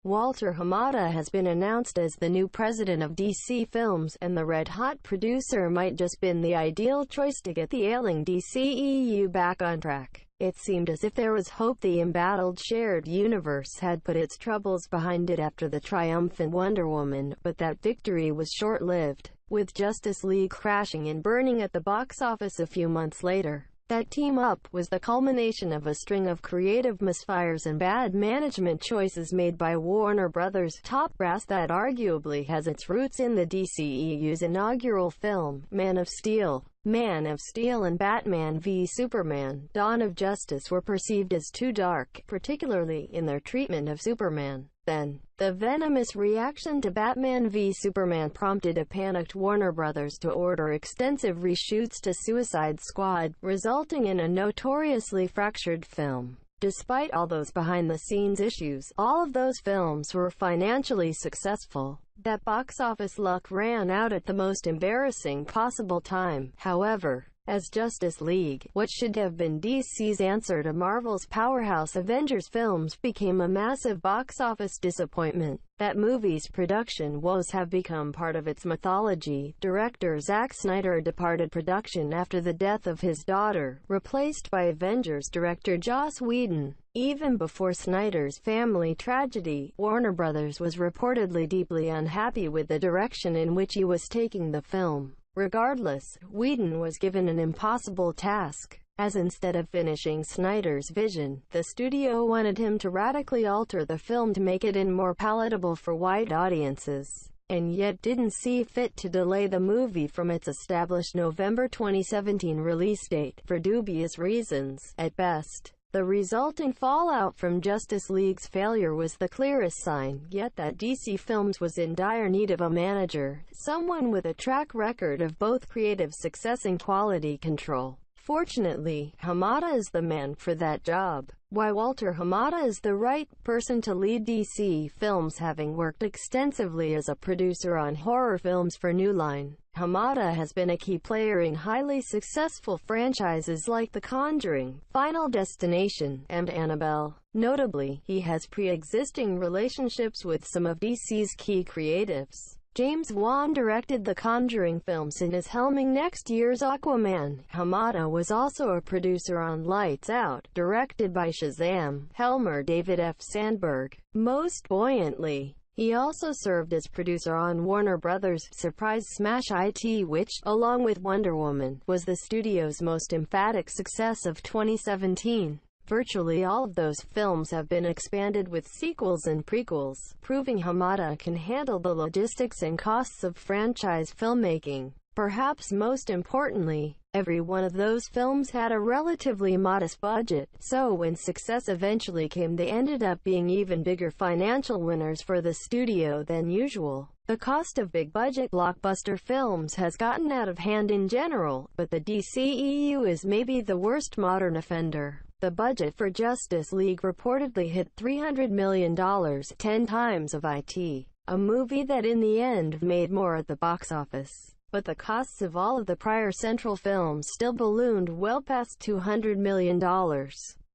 Walter Hamada has been announced as the new president of DC Films, and the red-hot producer might just been the ideal choice to get the ailing DCEU back on track. It seemed as if there was hope. The embattled shared universe had put its troubles behind it after the triumphant Wonder Woman, but that victory was short-lived, with Justice League crashing and burning at the box office a few months later. That team-up was the culmination of a string of creative misfires and bad management choices made by Warner Brothers' top brass that arguably has its roots in the DCEU's inaugural film, Man of Steel. Man of Steel and Batman v Superman: Dawn of Justice were perceived as too dark, particularly in their treatment of Superman. Then, the venomous reaction to Batman v Superman prompted a panicked Warner Brothers to order extensive reshoots to Suicide Squad, resulting in a notoriously fractured film. Despite all those behind-the-scenes issues, all of those films were financially successful. That box office luck ran out at the most embarrassing possible time, however. As Justice League, what should have been DC's answer to Marvel's powerhouse Avengers films, became a massive box office disappointment. That movie's production woes have become part of its mythology. Director Zack Snyder departed production after the death of his daughter, replaced by Avengers director Joss Whedon. Even before Snyder's family tragedy, Warner Brothers was reportedly deeply unhappy with the direction in which he was taking the film. Regardless, Whedon was given an impossible task, as instead of finishing Snyder's vision, the studio wanted him to radically alter the film to make it more palatable for wide audiences, and yet didn't see fit to delay the movie from its established November 2017 release date, for dubious reasons, at best. The resulting fallout from Justice League's failure was the clearest sign yet that DC Films was in dire need of a manager, someone with a track record of both creative success and quality control. Fortunately, Hamada is the man for that job. Why Walter Hamada is the right person to lead DC Films, having worked extensively as a producer on horror films for New Line. Hamada has been a key player in highly successful franchises like The Conjuring, Final Destination, and Annabelle. Notably, he has pre-existing relationships with some of DC's key creatives. James Wan directed the Conjuring films and is helming next year's Aquaman. Hamada was also a producer on Lights Out, directed by Shazam helmer David F. Sandberg. Most buoyantly, he also served as producer on Warner Brothers' surprise smash IT, which, along with Wonder Woman, was the studio's most emphatic success of 2017. Virtually all of those films have been expanded with sequels and prequels, proving Hamada can handle the logistics and costs of franchise filmmaking. Perhaps most importantly, every one of those films had a relatively modest budget, so when success eventually came, they ended up being even bigger financial winners for the studio than usual. The cost of big-budget blockbuster films has gotten out of hand in general, but the DCEU is maybe the worst modern offender. The budget for Justice League reportedly hit $300 million, 10 times of IT, a movie that in the end made more at the box office. But the costs of all of the prior Central films still ballooned well past $200 million,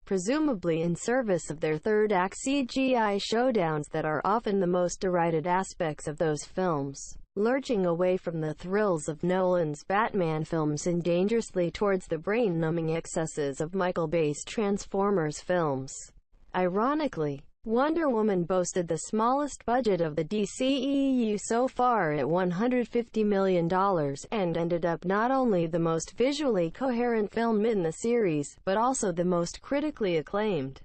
presumably in service of their third-act CGI showdowns that are often the most derided aspects of those films, lurching away from the thrills of Nolan's Batman films and dangerously towards the brain-numbing excesses of Michael Bay's Transformers films. Ironically, Wonder Woman boasted the smallest budget of the DCEU so far at $150 million, and ended up not only the most visually coherent film in the series, but also the most critically acclaimed.